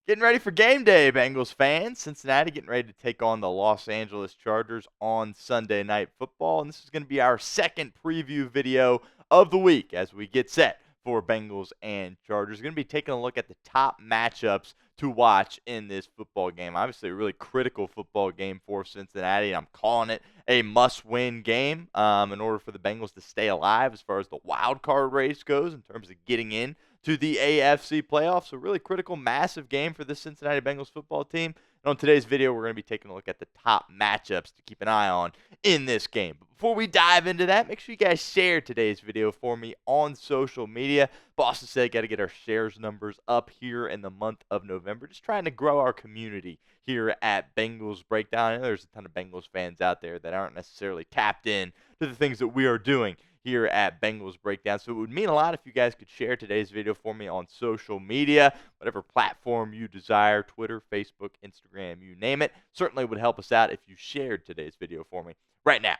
Getting ready for game day, Bengals fans. Cincinnati getting ready to take on the Los Angeles Chargers on Sunday Night Football. And this is going to be our second preview video of the week as we get set for Bengals and Chargers. We're going to be taking a look at the top matchups to watch in this football game. Obviously, a really critical football game for Cincinnati. And I'm calling it a must-win game in order for the Bengals to stay alive as far as the wild card race goes in terms of getting in to the AFC playoffs. A really critical, massive game for the Cincinnati Bengals football team. And on today's video, we're going to be taking a look at the top matchups to keep an eye on in this game. But before we dive into that, make sure you guys share today's video for me on social media. Boston said got to get our shares numbers up here in the month of November. Just trying to grow our community here at Bengals Breakdown. I know there's a ton of Bengals fans out there that aren't necessarily tapped in to the things that we are doing here at Bengals Breakdown. So it would mean a lot if you guys could share today's video for me on social media, whatever platform you desire, Twitter, Facebook, Instagram, you name it. Certainly would help us out if you shared today's video for me right now.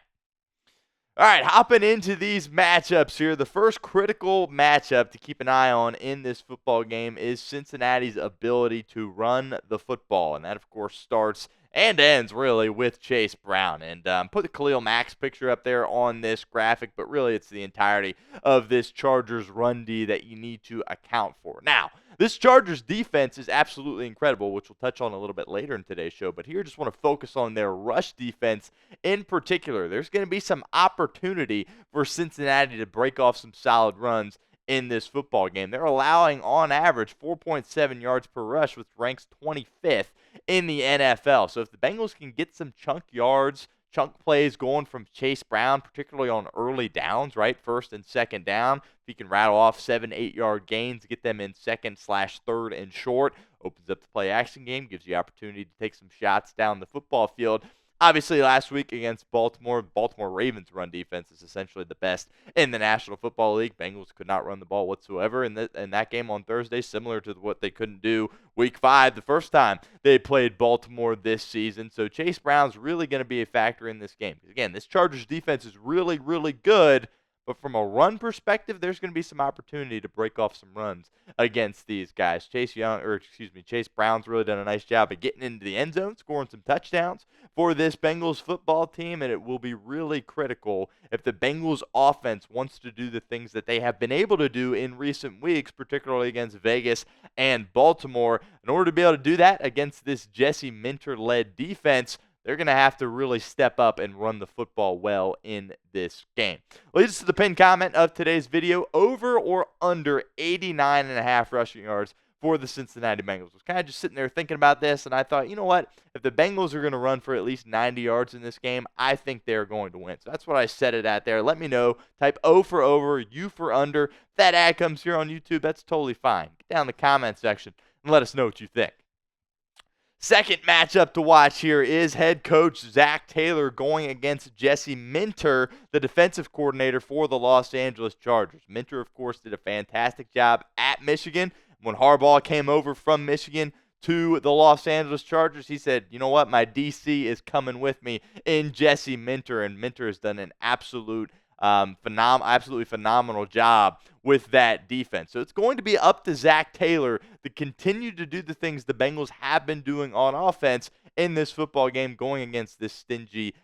All right, hopping into these matchups here. The first critical matchup to keep an eye on in this football game is Cincinnati's ability to run the football. And that, of course, starts and ends, really, with Chase Brown. And put the Khalil Mack's picture up there on this graphic, but really it's the entirety of this Chargers run D that you need to account for. Now, this Chargers defense is absolutely incredible, which we'll touch on a little bit later in today's show. But here, I just want to focus on their rush defense in particular. There's going to be some opportunity for Cincinnati to break off some solid runs in this football game. They're allowing, on average, 4.7 yards per rush, which ranks 25th in the NFL. So if the Bengals can get some chunk yards, chunk plays going from Chase Brown, particularly on early downs, right, first and second down, if he can rattle off 7-8-yard gains, get them in second/third and short, opens up the play-action game, gives you opportunity to take some shots down the football field. Obviously, last week against Baltimore Ravens' run defense is essentially the best in the National Football League. Bengals could not run the ball whatsoever in that game on Thursday, similar to what they couldn't do Week 5 the first time they played Baltimore this season. So Chase Brown's really going to be a factor in this game. Again, this Chargers defense is really, really good. But from a run perspective, there's going to be some opportunity to break off some runs against these guys. Chase Brown's really done a nice job of getting into the end zone, scoring some touchdowns for this Bengals football team, and it will be really critical if the Bengals offense wants to do the things that they have been able to do in recent weeks, particularly against Vegas and Baltimore. In order to be able to do that against this Jesse Minter-led defense, they're going to have to really step up and run the football well in this game. Leads us to the pinned comment of today's video, over or under 89.5 rushing yards for the Cincinnati Bengals. I was kind of just sitting there thinking about this, and I thought, you know what? If the Bengals are going to run for at least 90 yards in this game, I think they're going to win. So that's what I set it at there. Let me know. Type O for over, U for under. If that ad comes here on YouTube, that's totally fine. Get down in the comment section and let us know what you think. Second matchup to watch here is head coach Zac Taylor going against Jesse Minter, the defensive coordinator for the Los Angeles Chargers. Minter, of course, did a fantastic job at Michigan. When Harbaugh came over from Michigan to the Los Angeles Chargers, he said, you know what, my DC is coming with me in Jesse Minter, and Minter has done an absolutely phenomenal job with that defense. So it's going to be up to Zac Taylor to continue to do the things the Bengals have been doing on offense in this football game going against this stingy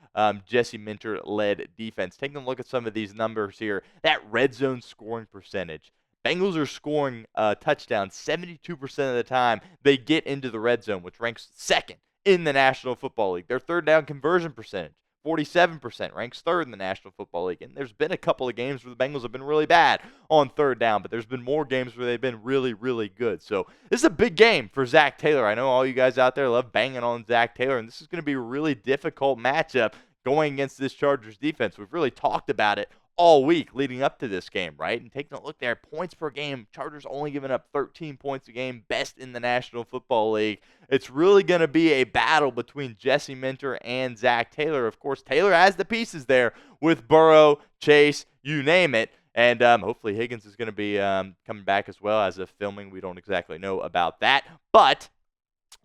Jesse Minter-led defense. Taking a look at some of these numbers here, that red zone scoring percentage. Bengals are scoring touchdowns 72% of the time they get into the red zone, which ranks second in the National Football League. Their third down conversion percentage, 47%, ranks third in the National Football League. And there's been a couple of games where the Bengals have been really bad on third down, but there's been more games where they've been really, really good. So this is a big game for Zac Taylor. I know all you guys out there love banging on Zac Taylor, and this is going to be a really difficult matchup going against this Chargers defense. We've really talked about it all week leading up to this game, right? And taking a look there, points per game, Chargers only giving up 13 points a game, best in the National Football League. It's really going to be a battle between Jesse Minter and Zac Taylor. Of course, Taylor has the pieces there with Burrow, Chase, you name it. And hopefully Higgins is going to be coming back as well. As of filming, we don't exactly know about that. But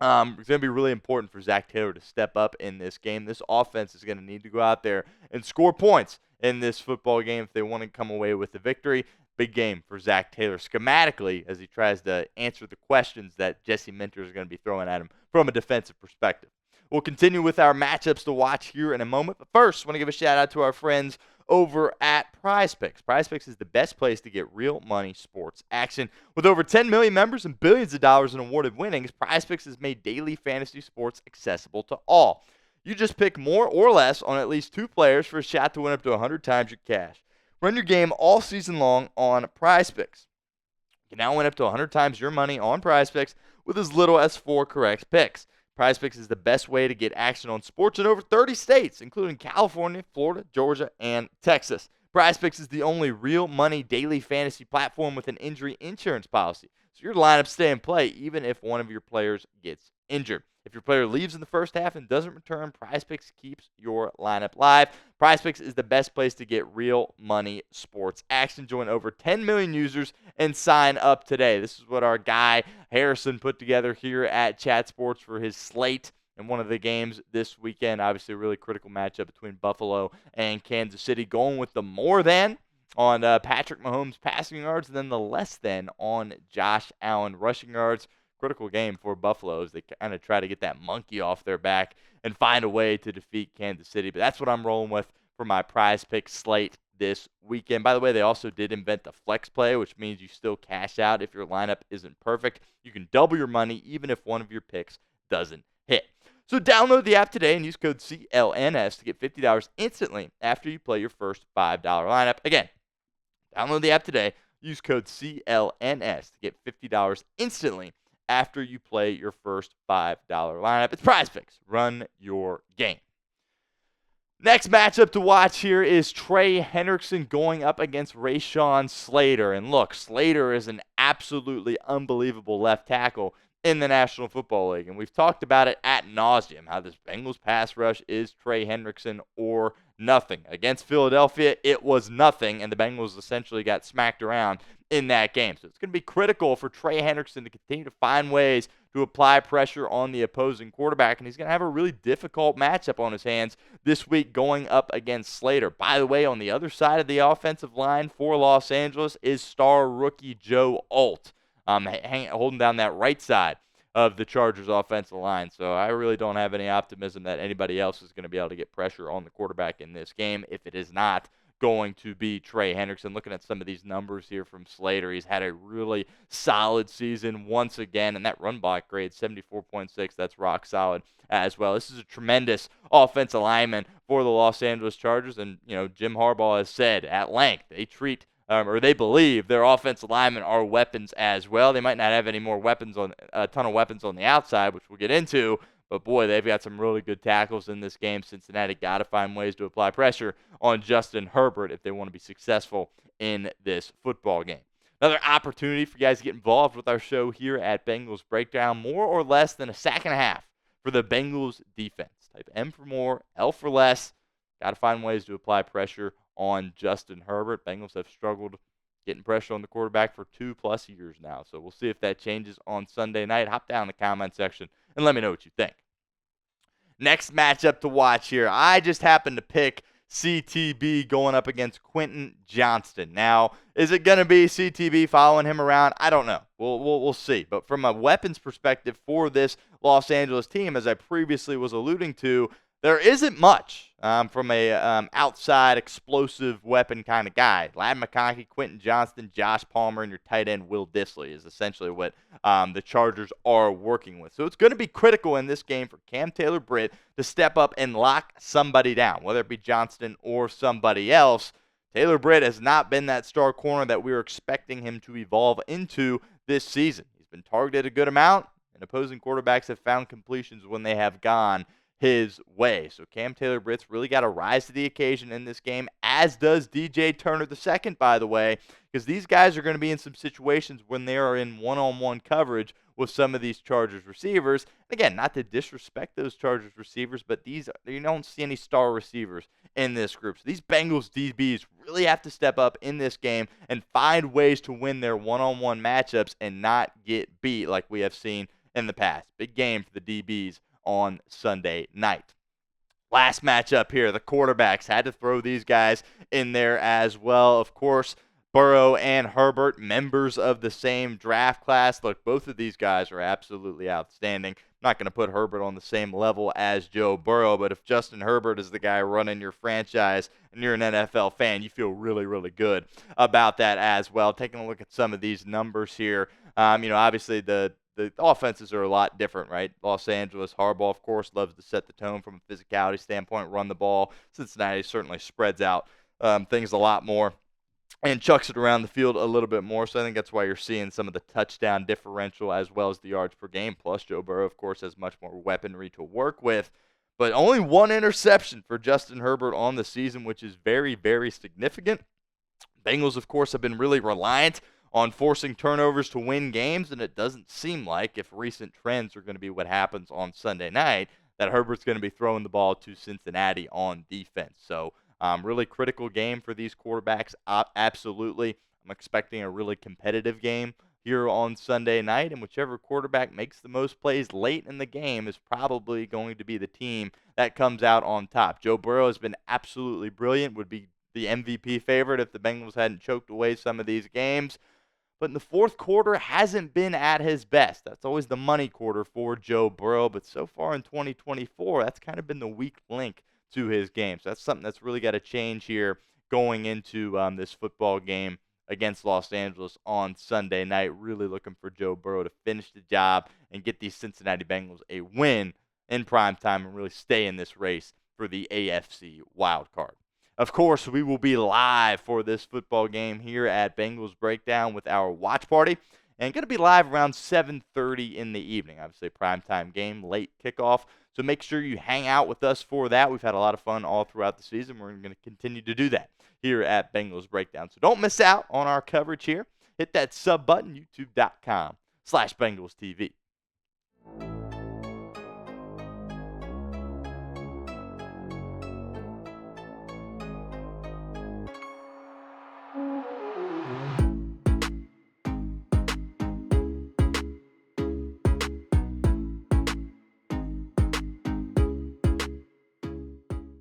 it's going to be really important for Zac Taylor to step up in this game. This offense is going to need to go out there and score points in this football game if they want to come away with the victory. Big game for Zach Taylor schematically as he tries to answer the questions that Jesse Minter is going to be throwing at him from a defensive perspective. We'll continue with our matchups to watch here in a moment. But first, I want to give a shout out to our friends over at PrizePicks. PrizePicks is the best place to get real money sports action. With over 10 million members and billions of dollars in awarded winnings, PrizePicks has made daily fantasy sports accessible to all. You just pick more or less on at least 2 players for a shot to win up to 100 times your cash. Run your game all season long on PrizePicks. You can now win up to 100 times your money on PrizePicks with as little as 4 correct picks. PrizePicks is the best way to get action on sports in over 30 states, including California, Florida, Georgia, and Texas. PrizePicks is the only real money daily fantasy platform with an injury insurance policy, so your lineups stay in play even if one of your players gets injured. If your player leaves in the first half and doesn't return, PrizePicks keeps your lineup live. PrizePicks is the best place to get real money sports action. Join over 10 million users and sign up today. This is what our guy Harrison put together here at Chat Sports for his slate in one of the games this weekend. Obviously, a really critical matchup between Buffalo and Kansas City. Going with the more than on Patrick Mahomes passing yards and then the less than on Josh Allen rushing yards. Critical game for Buffalo as they kind of try to get that monkey off their back and find a way to defeat Kansas City. But that's what I'm rolling with for my PrizePicks slate this weekend. By the way, they also did invent the flex play, which means you still cash out if your lineup isn't perfect. You can double your money even if one of your picks doesn't hit. So download the app today and use code CLNS to get $50 instantly after you play your first $5 lineup. Again, download the app today. Use code CLNS to get $50 instantly after you play your first $5 lineup. It's PrizePicks. Run your game. Next matchup to watch here is Trey Hendrickson going up against Rashawn Slater. And look, Slater is an absolutely unbelievable left tackle in the National Football League. And we've talked about it ad nauseum, how this Bengals pass rush is Trey Hendrickson or nothing. Against Philadelphia, it was nothing, and the Bengals essentially got smacked around in that game. So it's going to be critical for Trey Hendrickson to continue to find ways to apply pressure on the opposing quarterback, and he's going to have a really difficult matchup on his hands this week going up against Slater. By the way, on the other side of the offensive line for Los Angeles is star rookie Joe Alt, holding down that right side of the Chargers offensive line. So I really don't have any optimism that anybody else is going to be able to get pressure on the quarterback in this game if it is not going to be Trey Hendrickson. Looking at some of these numbers here from Slater, he's had a really solid season once again, and that run block grade, 74.6, that's rock solid as well. This is a tremendous offensive lineman for the Los Angeles Chargers, and Jim Harbaugh has said at length they believe their offensive linemen are weapons as well. They might not have any more weapons a ton of weapons on the outside, which we'll get into, but boy, they've got some really good tackles in this game. Cincinnati got to find ways to apply pressure on Justin Herbert if they want to be successful in this football game. Another opportunity for you guys to get involved with our show here at Bengals Breakdown. More or less than a sack and a half for the Bengals defense. Type M for more, L for less. Got to find ways to apply pressure on Justin Herbert. Bengals have struggled getting pressure on the quarterback for 2+ years now. So we'll see if that changes on Sunday night. Hop down in the comment section and let me know what you think. Next matchup to watch here. I just happened to pick CTB going up against Quentin Johnston. Now, is it going to be CTB following him around? I don't know. We'll see. But from a weapons perspective for this Los Angeles team, as I previously was alluding to, there isn't much from a outside explosive weapon kind of guy. Ladd McConkey, Quentin Johnston, Josh Palmer, and your tight end Will Dissly is essentially what the Chargers are working with. So it's going to be critical in this game for Cam Taylor-Britt to step up and lock somebody down, whether it be Johnston or somebody else. Taylor-Britt has not been that star corner that we were expecting him to evolve into this season. He's been targeted a good amount, and opposing quarterbacks have found completions when they have gone his way. So Cam Taylor-Britt's really got to rise to the occasion in this game, as does DJ Turner II, by the way, because these guys are going to be in some situations when they are in one-on-one coverage with some of these Chargers receivers. Again, not to disrespect those Chargers receivers, but you don't see any star receivers in this group. So these Bengals DBs really have to step up in this game and find ways to win their one-on-one matchups and not get beat like we have seen in the past. Big game for the DBs on Sunday night. Last matchup here, the quarterbacks had to throw these guys in there as well. Of course, Burrow and Herbert, members of the same draft class. Look, both of these guys are absolutely outstanding. I'm not going to put Herbert on the same level as Joe Burrow, but if Justin Herbert is the guy running your franchise and you're an NFL fan, you feel really, really good about that as well. Taking a look at some of these numbers here, obviously the offenses are a lot different, right? Los Angeles, Harbaugh, of course, loves to set the tone from a physicality standpoint, run the ball. Cincinnati certainly spreads out things a lot more and chucks it around the field a little bit more. So I think that's why you're seeing some of the touchdown differential as well as the yards per game. Plus, Joe Burrow, of course, has much more weaponry to work with. But only one interception for Justin Herbert on the season, which is very, very significant. Bengals, of course, have been really reliant on forcing turnovers to win games, and it doesn't seem like, if recent trends are going to be what happens on Sunday night, that Herbert's going to be throwing the ball to Cincinnati on defense. So really critical game for these quarterbacks, absolutely. I'm expecting a really competitive game here on Sunday night, and whichever quarterback makes the most plays late in the game is probably going to be the team that comes out on top. Joe Burrow has been absolutely brilliant, would be the MVP favorite if the Bengals hadn't choked away some of these games. But in the fourth quarter, hasn't been at his best. That's always the money quarter for Joe Burrow. But so far in 2024, that's kind of been the weak link to his game. So that's something that's really got to change here going into this football game against Los Angeles on Sunday night. Really looking for Joe Burrow to finish the job and get these Cincinnati Bengals a win in prime time and really stay in this race for the AFC wild card. Of course, we will be live for this football game here at Bengals Breakdown with our watch party. And going to be live around 7:30 in the evening. Obviously, primetime game, late kickoff. So make sure you hang out with us for that. We've had a lot of fun all throughout the season. We're going to continue to do that here at Bengals Breakdown. So don't miss out on our coverage here. Hit that sub button, youtube.com/BengalsTV.